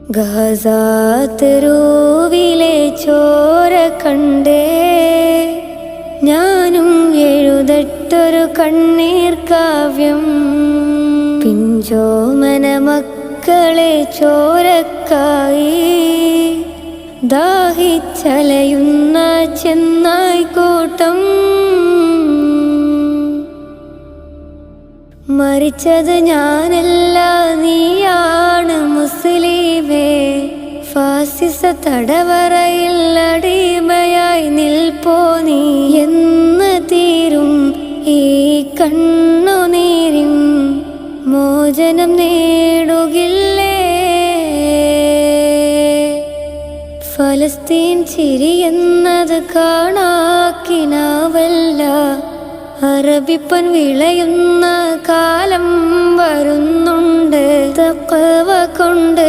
Gaza തെരുവിലെ ചോര കണ്ടേ ഞാനും എഴുതട്ടൊരു കണ്ണീർ കാവ്യം. പിഞ്ചോമന മക്കളെ ചോരക്കായി ദാഹിച്ചലയുന്ന ചെന്നായ്ക്കൂട്ടം. മരിച്ചത് ഞാനല്ല, നീയാണ് മുസ്ലിമേ. ഫാസിസ തടവറയിൽ അടിമയായി നിൽപ്പോ നീ. എന്ന് തീരും ഈ കണ്ണുനീരിൻ മോചനം നേടുകില്ലേ? ഫലസ്തീൻ ചിരിയെന്നത് കാണാക്കിനാവല്ല, അറബിപ്പൻ വിളയുന്ന കാലം വരുന്നുണ്ട്. തഖ്വ കൊണ്ട്